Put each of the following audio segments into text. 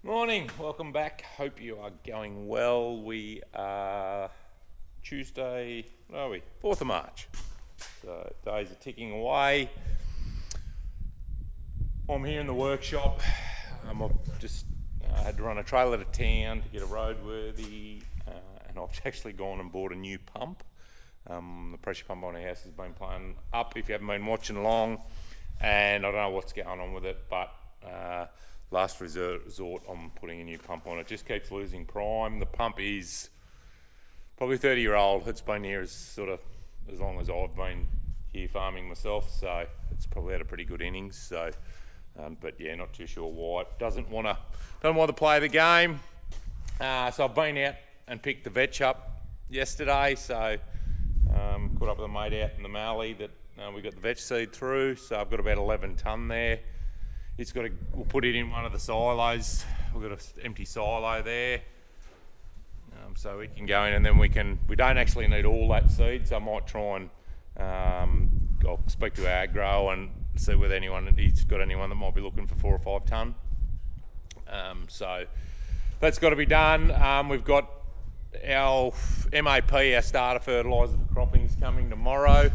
Morning, welcome back. Hope you are going well. We are Tuesday, where are we? 4th of March. So days are ticking away. I'm here in the workshop. I've just had to run a trailer to town to get a roadworthy, and I've actually gone and bought a new pump. The pressure pump on our house has been playing up if you haven't been watching along, and I don't know what's going on with it, but last resort, I'm putting a new pump on. It just keeps losing prime. The pump is probably 30-year-old. It's been here as long as I've been here farming myself, so it's probably had a pretty good innings. So, but yeah, not too sure why. It don't want to play the game. So I've been out and picked the vetch up yesterday. So caught up with a mate out in the mallee that we got the vetch seed through. So I've got about 11 tonne there. We'll put it in one of the silos. We've got an empty silo there, so we can go in, and then we don't actually need all that seed, so I might try and I'll speak to our grow and see whether he's got anyone that might be looking for 4 or 5 tonne. So that's got to be done. We've got our MAP, our starter fertiliser for croppings, coming tomorrow.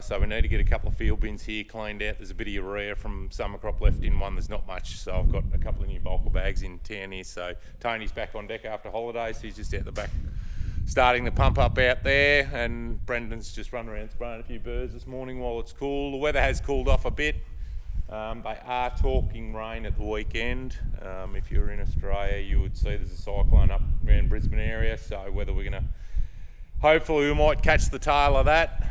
So we need to get a couple of field bins here cleaned out. There's a bit of urea from summer crop left in one. There's not much, so I've got a couple of new bulker bags in town here. So Tony's back on deck after holidays. He's just out the back starting the pump up out there, and Brendan's just run around spraying a few birds this morning while it's cool. The weather has cooled off a bit. They are talking rain at the weekend. If you're in Australia, you would see there's a cyclone up around Brisbane area, so whether we're going to hopefully we might catch the tail of that.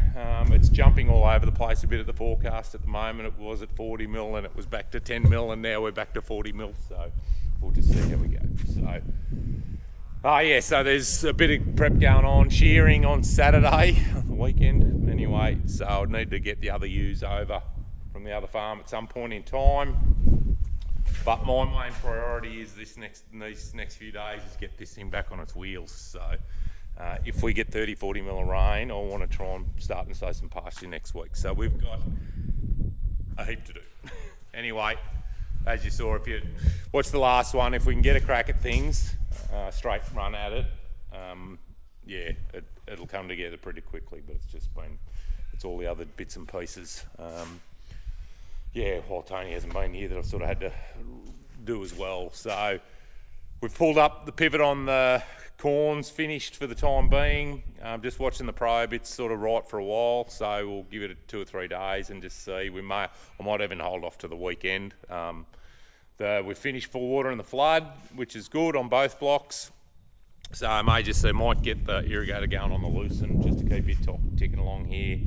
It's jumping all over the place a bit at the forecast at the moment. It was at 40 mil and it was back to 10 mil, and now we're back to 40 mil. So we'll just see how we go. So there's a bit of prep going on. Shearing on Saturday, on the weekend anyway. So I need to get the other ewes over from the other farm at some point in time. But my main priority is these next few days is get this thing back on its wheels. So if we get 30-40 mil of rain, I want to try and start and sow some pasture next week. So we've got a heap to do. Anyway, as you saw, if you watch the last one, if we can get a crack at things, straight run at it, it'll come together pretty quickly. But it's all the other bits and pieces. While Tony hasn't been here, that I've sort of had to do as well. So we've pulled up the pivot on the corn's finished for the time being. Just watching the probe, it's sort of right for a while, so we'll give it 2 or 3 days and just see. I might even hold off to the weekend. We've finished full water in the flood, which is good on both blocks. So I might get the irrigator going on the loosen just to keep it ticking along here.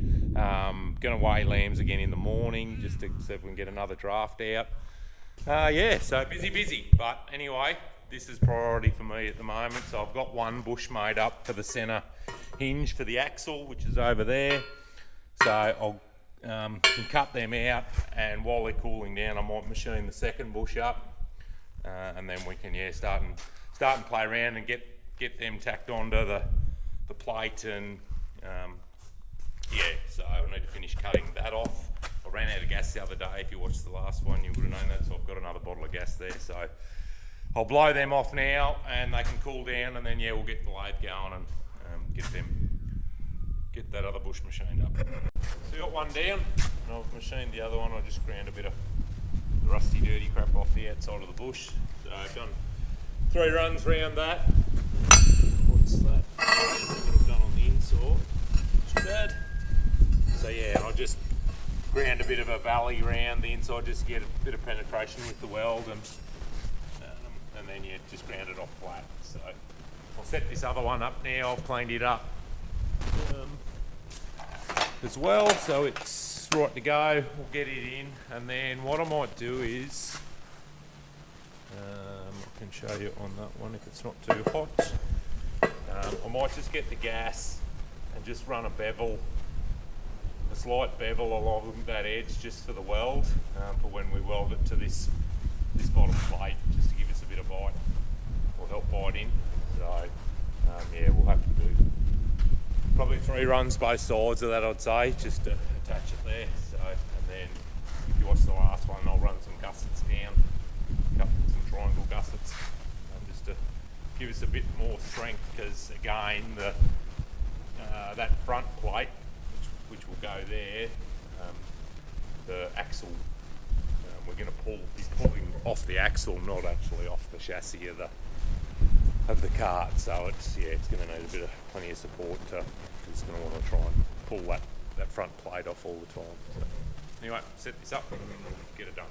Going to weigh lambs again in the morning just to see if we can get another draft out. So busy. But anyway, this is priority for me at the moment. So I've got one bush made up for the centre hinge for the axle, which is over there. So I'll can cut them out, and while they're cooling down, I might machine the second bush up, and then we can start and play around and get them tacked onto the plate. And so I need to finish cutting that off. I ran out of gas the other day. If you watched the last one, you would have known that. So I've got another bottle of gas there. So I'll blow them off now, and they can cool down, and then we'll get the lathe going and get that other bush machined up. So we got one down, and I've machined the other one. I just ground a bit of the rusty, dirty crap off the outside of the bush. So I've done 3 runs round that. What's that? What I've done on the inside. Too bad. So I'll just ground a bit of a valley round the inside just to get a bit of penetration with the weld, and then just ground it off flat. So I'll set this other one up now. I've cleaned it up as well, so it's right to go. We'll get it in, and then what I might do is I can show you on that one if it's not too hot. I might just get the gas and just run a slight bevel along that edge just for the weld, for when we weld it to this bottom plate, just to give us a bit of bite, or help bite in. So we'll have to do probably 3 runs both sides of that, I'd say, just to attach it there. So, and then if you watch the last one, I'll run some gussets down, some triangle gussets give us a bit more strength, because again, that front plate, which will go there, the axle, we're going to be pulling off the axle, not actually off the chassis of the cart. So it's going to need plenty of support. It's going to want to try and pull that front plate off all the time. So anyway, set this up and get it done.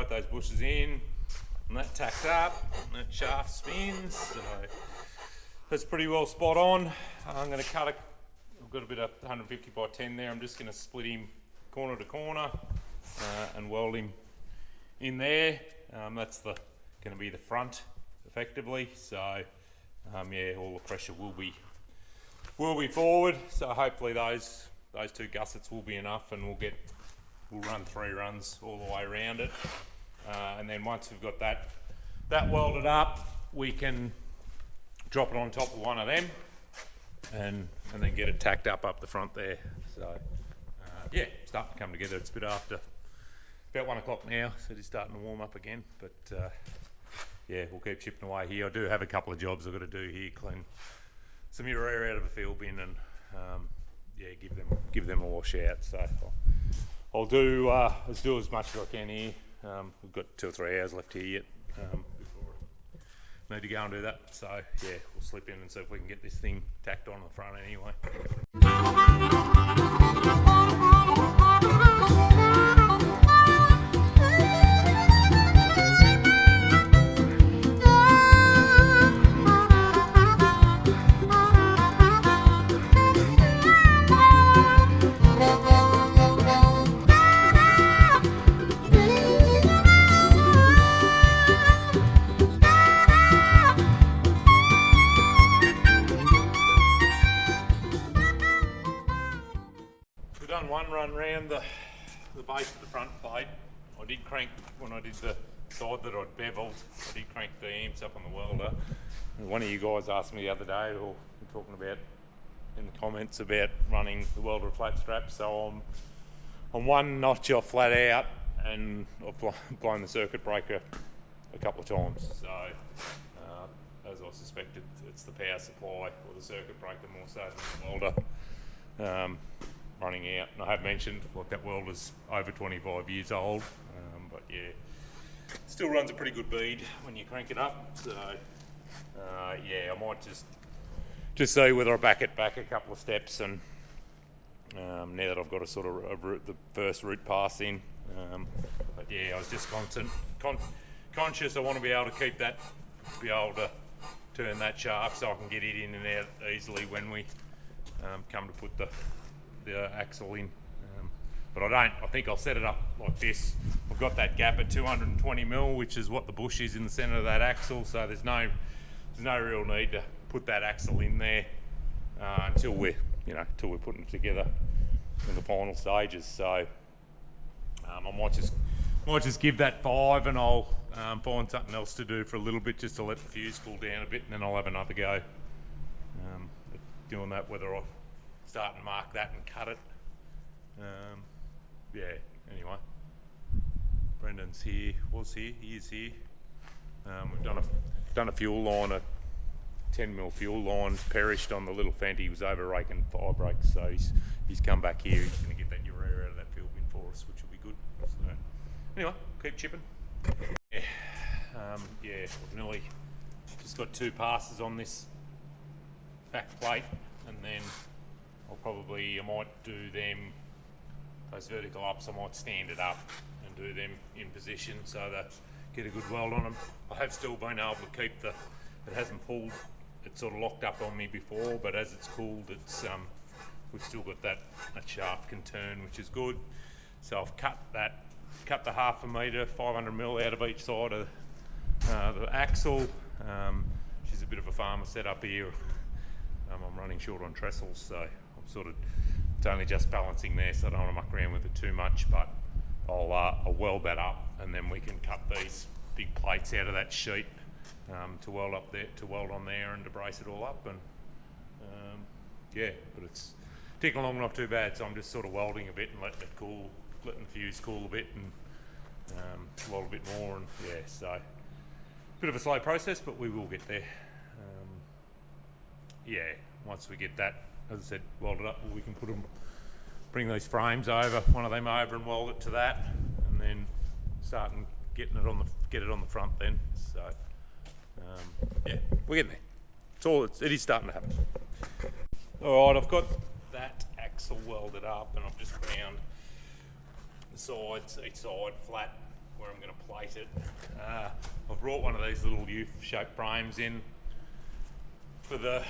Those bushes in, and that tacks up, and that shaft spins, so that's pretty well spot on. I'm going to cut it. I've got a bit of 150 by 10 there. I'm just going to split him corner to corner and weld him in there. That's going to be the front, effectively. So yeah, all the pressure will be forward. So hopefully those two gussets will be enough, and we'll run 3 runs all the way around it. And then once we've got that welded up, we can drop it on top of one of them and then get it tacked up the front there. So yeah, starting to come together. It's a bit after, about 1 o'clock now, so just starting to warm up again. But yeah, we'll keep chipping away here. I do have a couple of jobs I've got to do here, clean some urea out of a field bin, and yeah, give them a wash out. So I'll do as much as I can here. We've got 2 or 3 hours left here yet before need to go and do that. So yeah, we'll slip in and see if we can get this thing tacked on the front anyway. We've done one run round the base of the front plate. I did crank, when I did the side that I'd beveled, I did crank the amps up on the welder. And one of you guys asked me the other day, or talking about in the comments about running the welder flat strap, so I'm one notch off flat out, and I've blown the circuit breaker a couple of times. So as I suspected, it's the power supply or the circuit breaker more so than the welder running out. And I have mentioned like that welder's over 25 years old, but yeah, still runs a pretty good bead when you crank it up. So yeah, I might just see whether I back it back a couple of steps, and now that I've got a sort of the first route pass in. But yeah, I was just conscious I want to be able to keep that, be able to turn that shaft so I can get it in and out easily when we come to put the axle in. But I think I'll set it up like this. I've got that gap at 220mm, which is what the bush is in the centre of that axle, so there's no real need to put that axle in there until we're putting it together in the final stages. So I might just give that 5, and I'll find something else to do for a little bit, just to let the fuse cool down a bit, and then I'll have another go at doing that, whether I start and mark that and cut it. Yeah, anyway, Brendan's here, he is here. We've done a fuel line, a 10mm fuel line, perished on the little Fenty. He was over raking fire brakes, so he's come back here. He's going to get that urea out of that fuel bin for us, which will be good. So anyway, keep chipping. Yeah, I've nearly just got 2 passes on this back plate, and then I might do them, those vertical ups, I might stand it up and do them in position so that get a good weld on them. I have still been able to keep it hasn't pulled, it's sort of locked up on me before, but as it's cooled, we've still got that shaft can turn, which is good. So I've cut the 1/2 metre, 500mm out of each side of the axle. She's a bit of a farmer setup here. I'm running short on trestles, so I'm it's only just balancing there, so I don't want to muck around with it too much, but I'll weld that up, and then we can cut these big plates out of that sheet to weld on there and to brace it all up. And yeah, but it's ticking along not too bad, so I'm just sort of welding a bit and letting the fuse cool a bit, and weld a bit more, and yeah, so bit of a slow process, but we will get there. Yeah, once we get that, as I said, welded up, we can bring these frames over, one of them over, and weld it to that, and then start and get it on the front then. So yeah, we're getting there. It is starting to happen. All right, I've got that axle welded up, and I've just found the sides, each side flat, where I'm going to plate it. I've brought one of these little U-shaped frames in for the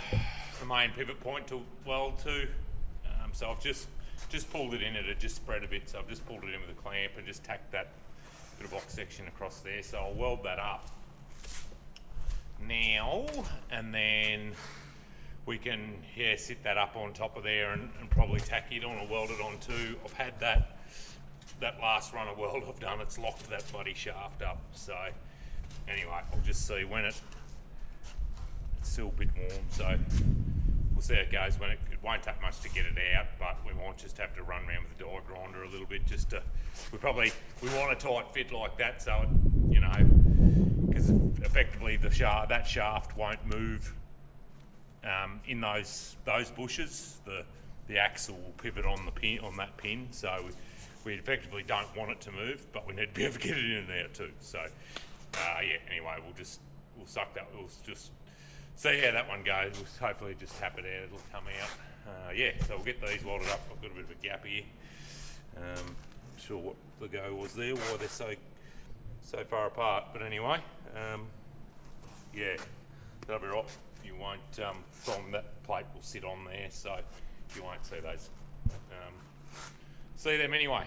main pivot point to weld to. So I've just pulled it in, it had just spread a bit, so I've just pulled it in with a clamp and just tacked that bit of box section across there. So I'll weld that up now, and then we can sit that up on top of there and probably tack it on or weld it on too. I've had that last run of weld I've done, it's locked that bloody shaft up. So anyway, I'll just see when it's still a bit warm, so we'll see how it goes. When it won't take much to get it out, but we might just have to run around with the die grinder a little bit, just to, we want a tight fit like that, so it, because effectively that shaft won't move in those bushes. The axle will pivot on that pin, so we effectively don't want it to move, but we need to be able to get it in and out too. So yeah, anyway, we'll we'll suck that. We'll just see how that one goes. We'll hopefully just tap it out. It'll come out. Yeah, so we'll get these welded up. I've got a bit of a gap here. Not sure what the go was there, why they're so far apart. But anyway, yeah, that'll be right. You won't, from that plate will sit on there, so you won't see those. See them anyway.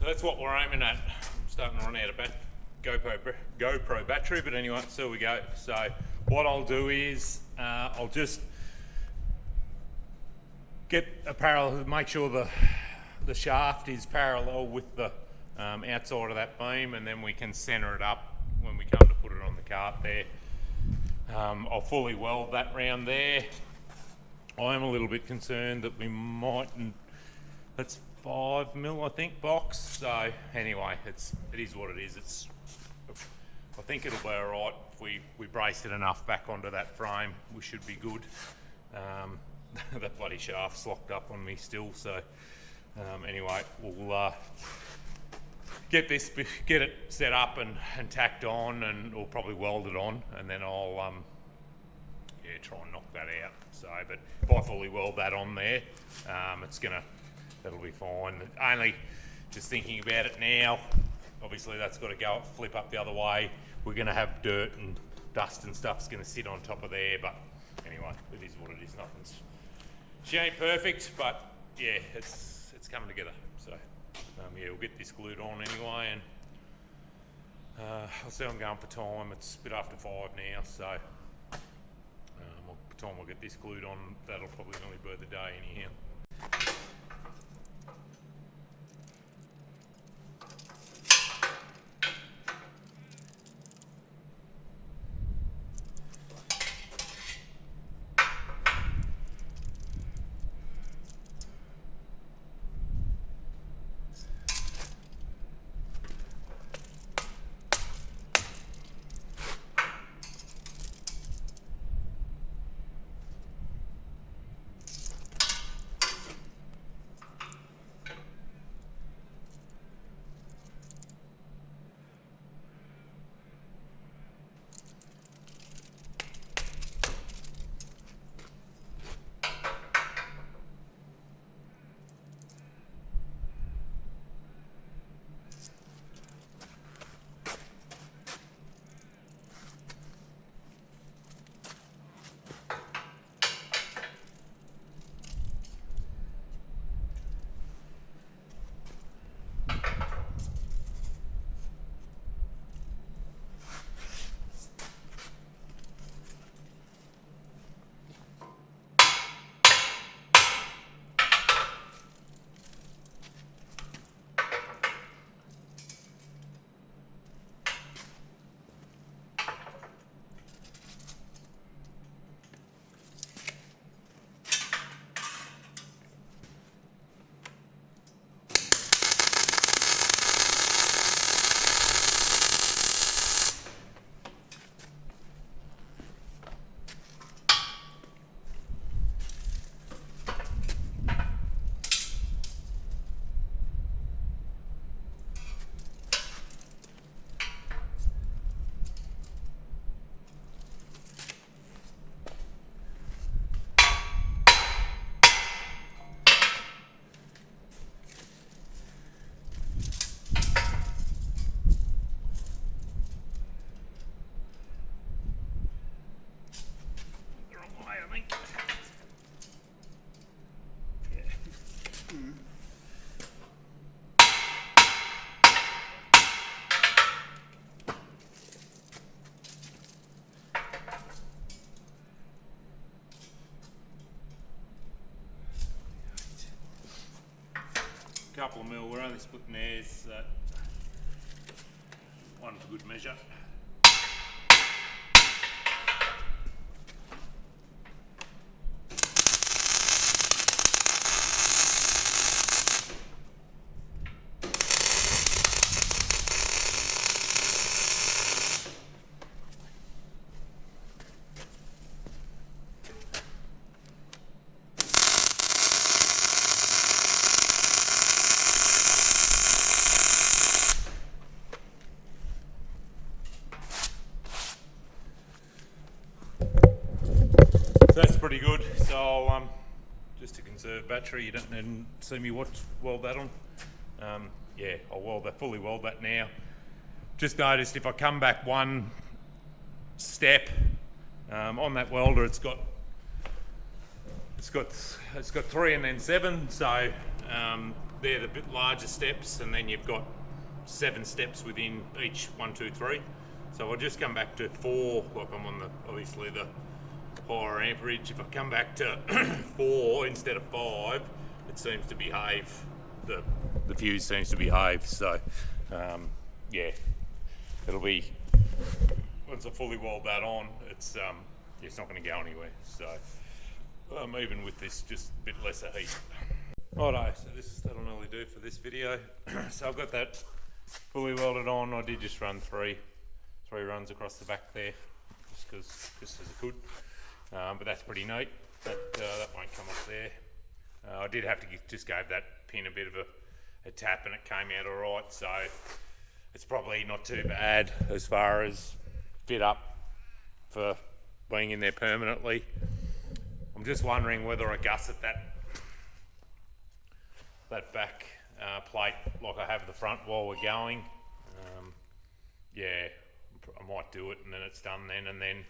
That's what we're aiming at. I'm starting to run out of GoPro battery, but anyway, so we go. So what I'll do is I'll just get a parallel, make sure the shaft is parallel with the outside of that beam, and then we can center it up when we come to put it on the cart there. I'll fully weld that round there. I am a little bit concerned that we mightn't, that's 5mm I think box, so anyway, it is what it is. I think it'll be alright if we brace it enough back onto that frame. We should be good. That bloody shaft's locked up on me still, so anyway, we'll get it set up and tacked on, and we'll probably weld it on, and then I'll yeah, try and knock that out. So, but if I fully weld that on there, that'll be fine. Only just thinking about it now, obviously that's got to go flip up the other way. We're going to have dirt and dust and stuff's going to sit on top of there, but anyway, it is what it is. She ain't perfect, but yeah, it's coming together. So yeah, we'll get this glued on anyway, and I'll see I'm going for time. It's a bit after 5 now, so by the time we'll get this glued on, that'll probably only be the day anyhow. couple of mil. We're only splitting theirs, so one for good measure. That's pretty good. So just to conserve battery, you don't need to see me weld that on. Yeah, I'll fully weld that now. Just noticed if I come back one step on that welder, it's got 3 and then 7. So they're the bit larger steps, and then you've got 7 steps within each 1, 2, 3. So I'll just come back to 4. Like I'm on obviously the higher amperage. If I come back to 4 instead of 5, it seems to behave. The fuse seems to behave. So yeah, it'll be, once I fully weld that on, it's not going to go anywhere. So even with this, just a bit lesser heat. Righto, so that'll nearly do for this video. So I've got that fully welded on. I did just run three runs across the back there, just as I could. But that's pretty neat. That won't come off there. I did have to just gave that pin a bit of a tap, and it came out all right. So it's probably not too bad as far as fit up for being in there permanently. I'm just wondering whether I gusset that back plate like I have the front while we're going. Yeah, I might do it, and then it's done then, and then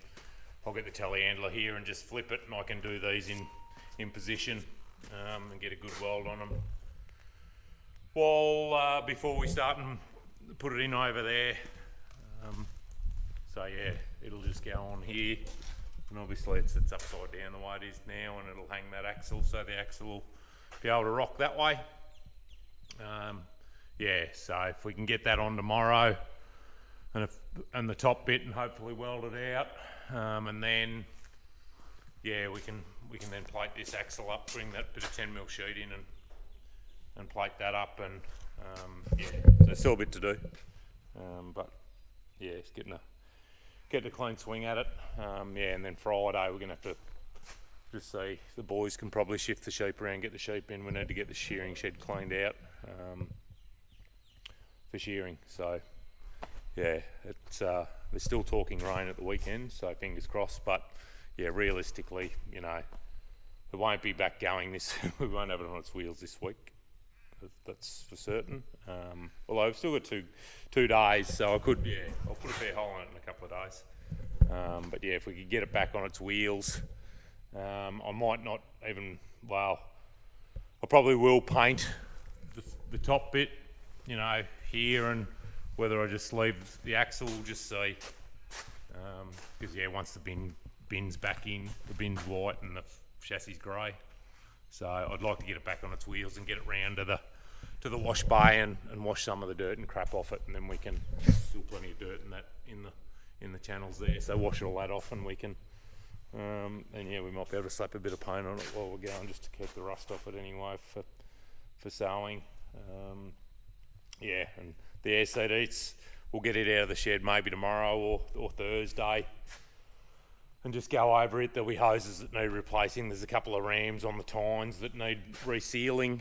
I'll get the telehandler here and just flip it, and I can do these in position and get a good weld on them. Well, before we start and put it in over there. So yeah, it'll just go on here, and obviously it's upside down the way it is now, and it'll hang that axle, so the axle will be able to rock that way. Yeah, so if we can get that on tomorrow, and the top bit, and hopefully weld it out, and then yeah, we can then plate this axle up, bring that bit of 10mm sheet in, and plate that up, and yeah, so there's still a bit to do, but yeah, it's getting a clean swing at it. Yeah, and then Friday we're gonna have to just see, the boys can probably shift the sheep around, get the sheep in. We need to get the shearing shed cleaned out for shearing. So yeah, they're still talking rain at the weekend, so fingers crossed. But yeah, realistically, you know, it won't be back going this. We won't have it on its wheels this week. That's for certain. Although I've still got two days, so I'll put a fair hole in it in a couple of days. But yeah, if we could get it back on its wheels, I might not even. Well, I probably will paint the top bit, you know, here, and whether I just leave the axle, we'll just see. Because yeah, once the bin's back in, the bin's white and the chassis grey. So I'd like to get it back on its wheels and get it round to the wash bay and wash some of the dirt and crap off it, and then we can, still plenty of dirt in the channels there, so wash all that off, and we can and yeah, we might be able to slap a bit of paint on it while we're going, just to keep the rust off it anyway for sewing. Yeah, and the LCDs, we'll get it out of the shed maybe tomorrow or Thursday, and just go over it. There'll be hoses that need replacing. There's a couple of rams on the tines that need resealing.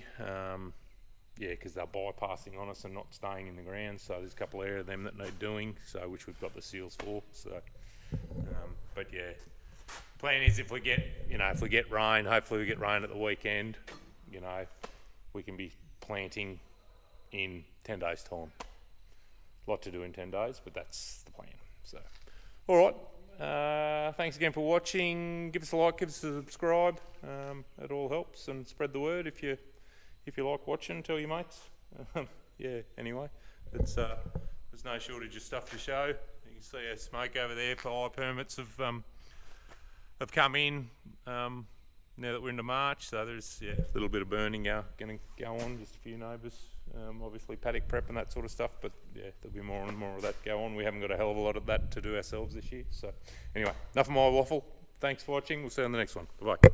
Yeah, because they're bypassing on us and not staying in the ground. So there's a couple of them that need doing, so which we've got the seals for. So, but yeah, plan is if we get rain, hopefully we get rain at the weekend. You know, we can be planting in 10 days' time. A lot to do in 10 days, but that's the plan. So, all right. Thanks again for watching. Give us a like, give us a subscribe. It all helps, and spread the word if you like watching. Tell your mates. Yeah. Anyway, there's no shortage of stuff to show. You can see our smoke over there. Fire permits have come in. now that we're into March, so there's a little bit of burning going to go on, just a few neighbours, obviously paddock prep and that sort of stuff, but yeah, there'll be more and more of that go on. We haven't got a hell of a lot of that to do ourselves this year. So anyway, enough of my waffle. Thanks for watching. We'll see you on the next one. Bye-bye.